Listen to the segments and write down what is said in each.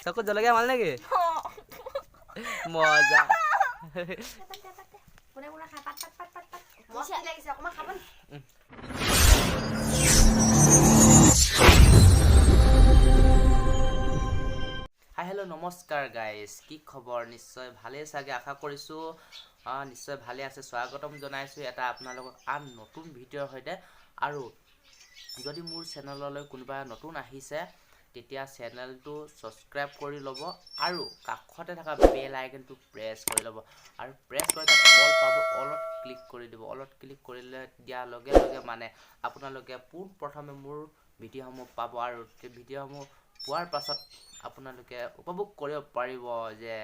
চকুত জলকীয়া মাল নেকি মজা হাই হেল্ল' নমস্কাৰ গাইজ কি খবৰ নিশ্চয় ভালেই চাগে আশা কৰিছোঁ নিশ্চয় ভালে আছে স্বাগতম জনাইছোঁ এটা আপোনালোকক আন নতুন ভিডিঅ'ৰ সৈতে আৰু যদি মোৰ চেনেললৈ কোনোবা নতুন আহিছে তেতিয়া চেনেলটো ছাবস্ক্ৰাইব কৰি ল'ব আৰু কাষতে থকা বেল আইকনটো প্ৰেছ কৰি ল'ব আৰু প্ৰেছ কৰি তাত অল পাব অলত ক্লিক কৰি দিব অলত ক্লিক কৰিলে দিয়াৰ লগে লগে মানে আপোনালোকে পোনপ্ৰথমে মোৰ ভিডিঅ'সমূহ পাব আৰু ভিডিঅ'সমূহ পোৱাৰ পাছত আপোনালোকে উপভোগ কৰিব পাৰিব যে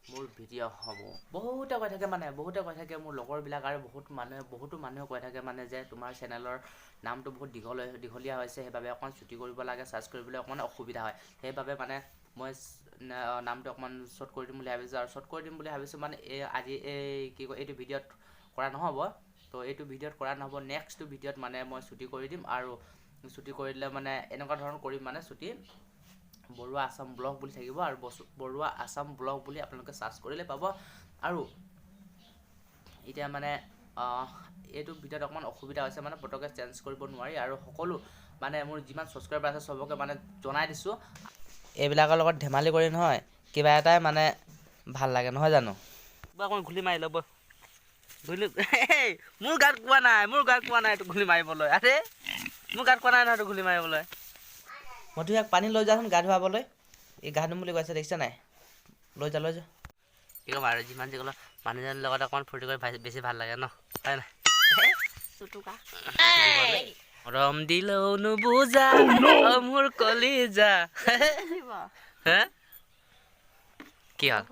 মোৰ ভিডিঅ'সমূহ বহুতে কৈ থাকে মোৰ লগৰবিলাক আৰু বহুতো মানুহে কৈ থাকে মানে যে তোমাৰ চেনেলৰ নামটো বহুত দীঘলীয়া হৈছে সেইবাবে অকণমান ছুটি কৰিব লাগে চাৰ্চ কৰিবলৈ অকণমান অসুবিধা হয় সেইবাবে মানে মই নামটো অকণমান শ্বৰ্ট কৰি দিম বুলি ভাবিছোঁ আৰু শ্বৰ্ট কৰি দিম বুলি ভাবিছোঁ মানে আজি কি কয় এইটো ভিডিঅ'ত কৰা নহ'ব তো এইটো ভিডিঅ'ত কৰা নহ'ব নেক্সটটো ভিডিঅ'ত মানে মই ছুটি কৰি দিম আৰু ছুটি কৰি দিলে মানে এনেকুৱা ধৰণৰ কৰিম মানে ছুটি বৰুৱা আছাম ব্লগ বুলি থাকিব আৰু বৰুৱা আছাম ব্লগ বুলি আপোনালোকে চাৰ্চ কৰিলে পাব আৰু এতিয়া মানে এইটো ভিডিঅ'ত অকণমান অসুবিধা হৈছে মানে পটককৈ চেঞ্জ কৰিব নোৱাৰি আৰু সকলো মানে মোৰ যিমান ছাবস্ক্ৰাইবাৰ আছে চবকে মানে জনাই দিছোঁ এইবিলাকৰ লগত ধেমালি কৰি নহয় কিবা এটাই মানে ভাল লাগে নহয় জানো অকণমান ঘূলি মাৰি ল'ব মোৰ গাত কোৱা নাই এইটো ঘূলি মাৰিবলৈ আৰে মোৰ গাত কোৱা নাই নহয় এইটো ঘূলি মাৰিবলৈ মইতো ইয়াক পানী লৈ যাচোন গা ধুৱাবলৈ এই গা ধুম বুলি কৈছে দেখিছে নাই লৈ যা কি ক'ম আৰু যিমান যি ক'লেও মানুহজনৰ লগত অকণমান ফূৰ্তি কৰি বেছি ভাল লাগে ন হয় নাই ৰম দিলেও নুবুজা মোৰ কলিজা হে কি হ'ল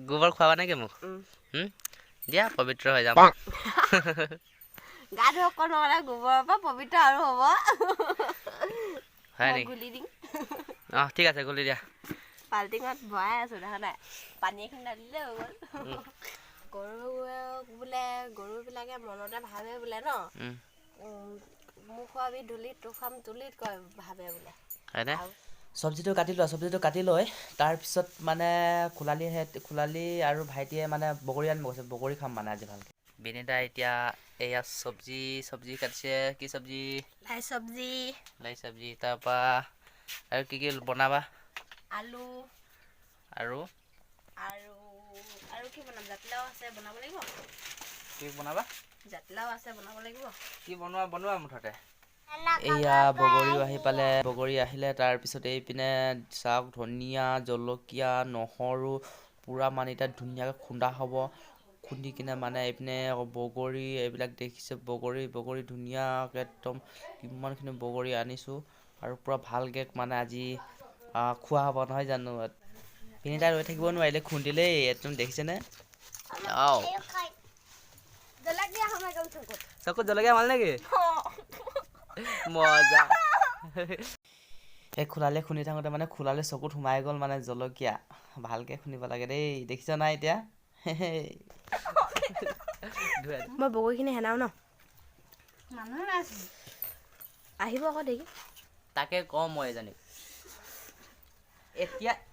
গোবৰ খোৱাবা নেকি মোক দিয়া পবিত্ৰ হৈ যাম গা ধুব নহ'লে গোবৰৰ পৰা পবিত্ৰ আৰু হ'ব হয় নেকি অঁ ঠিক আছে গুলি দিয়া বাল্টিঙত ভৰাই আছোঁ দেখা নাই পানী এখিনি ঢালিলে হৈ গ'ল গৰুবিলাকে মনতে ভাবে বোলে ন মোক খোৱাবি ধূলিত তোক খাম তুলিত কয় ভাবে বোলে হয়নে চব্জিটো কাটি লৈ তাৰপিছত মানে খোলালি আৰু ভাইটিয়ে মানে বগৰী আনিব কৈছে বগৰী খাম মানে আজি ভালকৈ বিনিতা এতিয়া এয়া চব্জি কাটিছে কি চব্জি লাই চব্জি তাৰপৰা আৰু কি বনাবা আলু আৰু কি বনাম জাতিলাও আছে বনাব লাগিব কি বনাবা জাতিলাও আছে বনাব লাগিব কি বনোৱা মুঠতে এয়া বগৰী আহিলে তাৰপিছত এইপিনে চাওক ধনিয়া জলকীয়া নহৰু পূৰা মানে এতিয়া ধুনীয়াকৈ খুন্দা হ'ব খুন্দি কিনে মানে এইপিনে আকৌ বগৰী এইবিলাক দেখিছে বগৰী ধুনীয়াকৈ একদম কিমানখিনি বগৰী আনিছোঁ আৰু পূৰা ভালকৈ মানে আজি খোৱা হ'ব নহয় জানো তিনিটা ৰৈ থাকিব নোৱাৰিলে খুন্দিলেই একদম দেখিছেনে চকুত জলকীয়া মাল নেকি মজা এই খোলালে খুন্দি থাকোঁতে মানে চকুত সোমাই গ'ল মানে জলকীয়া ভালকৈ খুন্দিব লাগে দেই দেখিছ নাই এতিয়া মই বগৰীখিনি হেনাও ন আহিব আকৌ দেৰি তাকে কওঁ মই জানি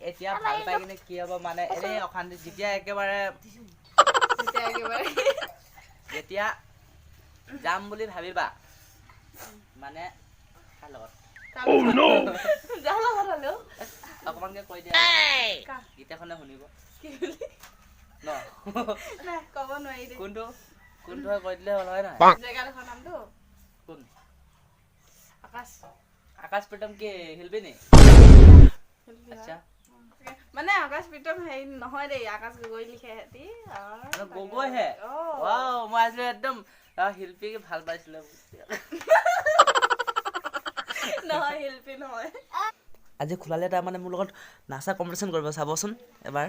এতিয়া ভাল পাই কিনে কি হ'ব মানে এনেই অশান্তি যেতিয়া একেবাৰে যেতিয়া যাম বুলি ভাবিবা মানে অকমানকে কৈ দিয়া গীতাখনে শুনিব ন ক'ব নোৱাৰি কোনটো কৈ দিলে হ'ল হয় নহয় জেগাডোখৰ নামটো কোন আকাশ প্ৰীতম কি শিল্পী নি আচ্ছা মানে আকাশ প্ৰীতম হেৰি নহয় দেই আকাশ গগৈ লিখে হেতি গগৈহে ৱাও মই আজি একদম শিল্পীক ভাল পাইছিলোঁ নহয় শিল্পী নহয় আজি খোলালে তাৰ মানে মোৰ লগত নাচা কম্পিটিশ্যন কৰিব চাবচোন এবাৰ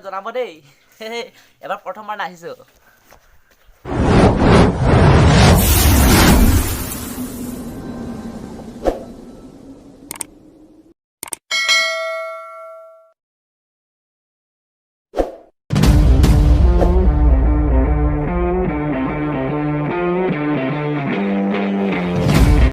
জনাব দেই এবাৰ প্ৰথমবাৰ নাচিছোঁ